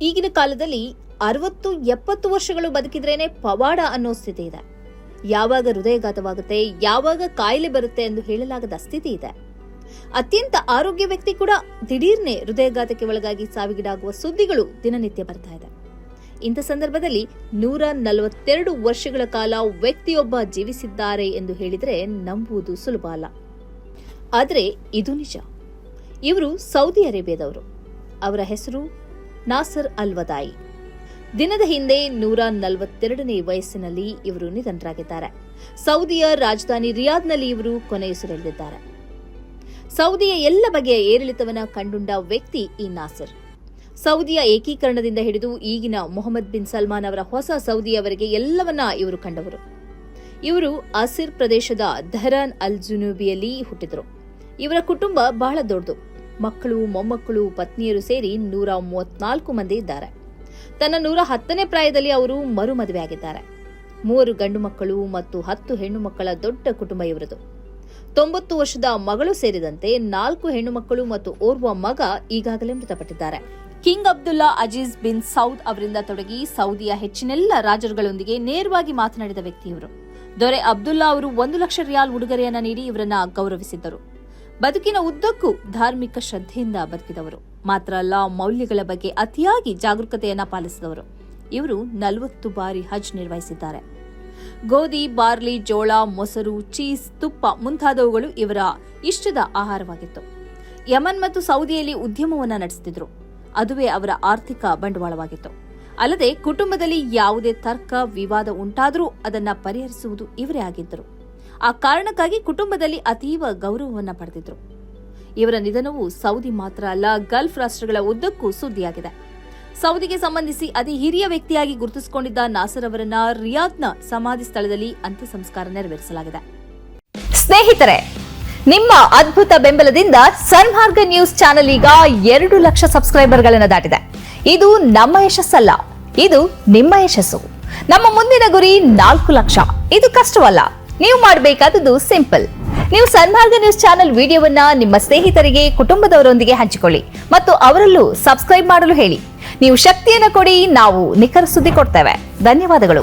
ಈಗಿನ ಕಾಲದಲ್ಲಿ 60-70 ವರ್ಷಗಳು ಬದುಕಿದ್ರೇನೆ ಪವಾಡ ಅನ್ನೋ ಸ್ಥಿತಿ ಇದೆ. ಯಾವಾಗ ಹೃದಯಘಾತವಾಗುತ್ತೆ, ಯಾವಾಗ ಕಾಯಿಲೆ ಬರುತ್ತೆ ಎಂದು ಹೇಳಲಾಗದ ಸ್ಥಿತಿ ಇದೆ. ಅತ್ಯಂತ ಆರೋಗ್ಯ ವ್ಯಕ್ತಿ ಕೂಡ ದಿಢೀರ್ನೆ ಹೃದಯಘಾತಕ್ಕೆ ಒಳಗಾಗಿ ಸಾವಿಗೀಡಾಗುವ ಸುದ್ದಿಗಳು ದಿನನಿತ್ಯ ಬರ್ತಾ ಇದೆ. ಇಂಥ ಸಂದರ್ಭದಲ್ಲಿ 142 ವರ್ಷಗಳ ಕಾಲ ವ್ಯಕ್ತಿಯೊಬ್ಬ ಜೀವಿಸಿದ್ದಾರೆ ಎಂದು ಹೇಳಿದರೆ ನಂಬುವುದು ಸುಲಭ ಅಲ್ಲ. ಆದರೆ ಇದು ನಿಜ. ಇವರು ಸೌದಿ ಅರೇಬಿಯಾದವರು. ಅವರ ಹೆಸರು ನಾಸರ್ ಅಲ್ ವದಾಯಿ. ದಿನದ ಹಿಂದೆ 142ನೇ ವಯಸ್ಸಿನಲ್ಲಿ ಇವರು ನಿಧನರಾಗಿದ್ದಾರೆ. ಸೌದಿಯ ರಾಜಧಾನಿ ರಿಯಾದ್ನಲ್ಲಿ ಇವರು ಕೊನೆಯುಸಿರೆಳೆದಿದ್ದಾರೆ. ಸೌದಿಯ ಎಲ್ಲ ಬಗೆಯ ಏರಿಳಿತವನ್ನ ಕಂಡುಂಡ ವ್ಯಕ್ತಿ ಈ ನಾಸರ್. ಸೌದಿಯ ಏಕೀಕರಣದಿಂದ ಹಿಡಿದು ಈಗಿನ ಮೊಹಮ್ಮದ್ ಬಿನ್ ಸಲ್ಮಾನ್ ಅವರ ಹೊಸ ಸೌದಿಯವರೆಗೆ ಎಲ್ಲವನ್ನ ಇವರು ಕಂಡವರು. ಇವರು ಅಸಿರ್ ಪ್ರದೇಶದ ಧಹರಾನ್ ಅಲ್ ಜುನೂಬಿಯಲ್ಲಿ ಹುಟ್ಟಿದರು. ಇವರ ಕುಟುಂಬ ಬಹಳ ದೊಡ್ಡದು. ಮಕ್ಕಳು, ಮೊಮ್ಮಕ್ಕಳು, ಪತ್ನಿಯರು ಸೇರಿ 134 ಮಂದಿ ಇದ್ದಾರೆ. ತನ್ನ 110ನೇ ಪ್ರಾಯದಲ್ಲಿ ಅವರು ಮರು ಮದುವೆಯಾಗಿದ್ದಾರೆ. 3 ಗಂಡು ಮಕ್ಕಳು ಮತ್ತು 10 ಹೆಣ್ಣು ಮಕ್ಕಳ ದೊಡ್ಡ ಕುಟುಂಬ ಇವರದು. 90 ವರ್ಷದ ಮಗಳು ಸೇರಿದಂತೆ 4 ಹೆಣ್ಣು ಮಕ್ಕಳು ಮತ್ತು ಓರ್ವ ಮಗ ಈಗಾಗಲೇ ಮೃತಪಟ್ಟಿದ್ದಾರೆ. King Abdullah Aziz bin Saud ಅವರಿಂದ ತೊಡಗಿ ಸೌದಿಯ ಹೆಚ್ಚಿನೆಲ್ಲ ರಾಜರುಗಳೊಂದಿಗೆ ನೇರವಾಗಿ ಮಾತನಾಡಿದ ವ್ಯಕ್ತಿ ಇವರು. ದೊರೆ ಅಬ್ದುಲ್ಲಾ ಅವರು 1 ಲಕ್ಷ ರಿಯಾಲ್ ಉಡುಗೊರೆಯನ್ನ ನೀಡಿ ಇವರನ್ನ ಗೌರವಿಸಿದ್ದರು. ಬದುಕಿನ ಉದ್ದಕ್ಕೂ ಧಾರ್ಮಿಕ ಶ್ರದ್ಧೆಯಿಂದ ಬದುಕಿದವರು. ಮಾತ್ರ ಅಲ್ಲ, ಮೌಲ್ಯಗಳ ಬಗ್ಗೆ ಅತಿಯಾಗಿ ಜಾಗರೂಕತೆಯನ್ನ ಪಾಲಿಸಿದವರು. ಇವರು 40 ಬಾರಿ ಹಜ್ ನಿರ್ವಹಿಸಿದ್ದಾರೆ. ಗೋಧಿ, ಬಾರ್ಲಿ, ಜೋಳ, ಮೊಸರು, ಚೀಸ್, ತುಪ್ಪ ಮುಂತಾದವುಗಳು ಇವರ ಇಷ್ಟದ ಆಹಾರವಾಗಿತ್ತು. ಯಮನ್ ಮತ್ತು ಸೌದಿಯಲ್ಲಿ ಉದ್ಯಮವನ್ನ ನಡೆಸುತ್ತಿದ್ರು. ಅದುವೇ ಅವರ ಆರ್ಥಿಕ ಬಂಡವಾಳವಾಗಿತ್ತು. ಅಲ್ಲದೆ ಕುಟುಂಬದಲ್ಲಿ ಯಾವುದೇ ತರ್ಕ, ವಿವಾದ ಉಂಟಾದರೂ ಅದನ್ನ ಪರಿಹರಿಸುವುದು ಇವರೇ ಆಗಿದ್ದರು. ಆ ಕಾರಣಕ್ಕಾಗಿ ಕುಟುಂಬದಲ್ಲಿ ಅತೀವ ಗೌರವವನ್ನ ಪಡೆದಿದ್ರು. ಇವರ ನಿಧನವು ಸೌದಿ ಮಾತ್ರ ಅಲ್ಲ, ಗಲ್ಫ್ ರಾಷ್ಟ್ರಗಳ ಉದ್ದಕ್ಕೂ ಸುದ್ದಿಯಾಗಿದೆ. ಸೌದಿಗೆ ಸಂಬಂಧಿಸಿ ಅತಿ ಹಿರಿಯ ವ್ಯಕ್ತಿಯಾಗಿ ಗುರುತಿಸಿಕೊಂಡಿದ್ದ ನಾಸರ್ ಅವರನ್ನ ರಿಯಾದ್ನ ಸಮಾಧಿ ಸ್ಥಳದಲ್ಲಿ ಅಂತ್ಯ ಸಂಸ್ಕಾರ ನೆರವೇರಿಸಲಾಗಿದೆ. ಸ್ನೇಹಿತರೆ, ನಿಮ್ಮ ಅದ್ಭುತ ಬೆಂಬಲದಿಂದ ಸನ್ಮಾರ್ಗ ನ್ಯೂಸ್ ಚಾನೆಲ್ ಈಗ 2 ಲಕ್ಷ ಸಬ್ಸ್ಕ್ರೈಬರ್ಗಳನ್ನು ದಾಟಿದೆ. ಇದು ನಮ್ಮ ಯಶಸ್ಸಲ್ಲ, ಇದು ನಿಮ್ಮ ಯಶಸ್ಸು. ನಮ್ಮ ಮುಂದಿನ ಗುರಿ 4 ಲಕ್ಷ. ಇದು ಕಷ್ಟವಲ್ಲ. ನೀವು ಮಾಡಬೇಕಾದದ್ದು ಸಿಂಪಲ್. ನೀವು ಸನ್ಮಾರ್ಗ ನ್ಯೂಸ್ ಚಾನೆಲ್ ವಿಡಿಯೋವನ್ನ ನಿಮ್ಮ ಸ್ನೇಹಿತರಿಗೆ, ಕುಟುಂಬದವರೊಂದಿಗೆ ಹಂಚಿಕೊಳ್ಳಿ ಮತ್ತು ಅವರಲ್ಲೂ ಸಬ್ಸ್ಕ್ರೈಬ್ ಮಾಡಲು ಹೇಳಿ. ನೀವು ಶಕ್ತಿಯನ್ನು ಕೊಡಿ, ನಾವು ನಿಖರ ಸುದ್ದಿ ಕೊಡ್ತೇವೆ. ಧನ್ಯವಾದಗಳು.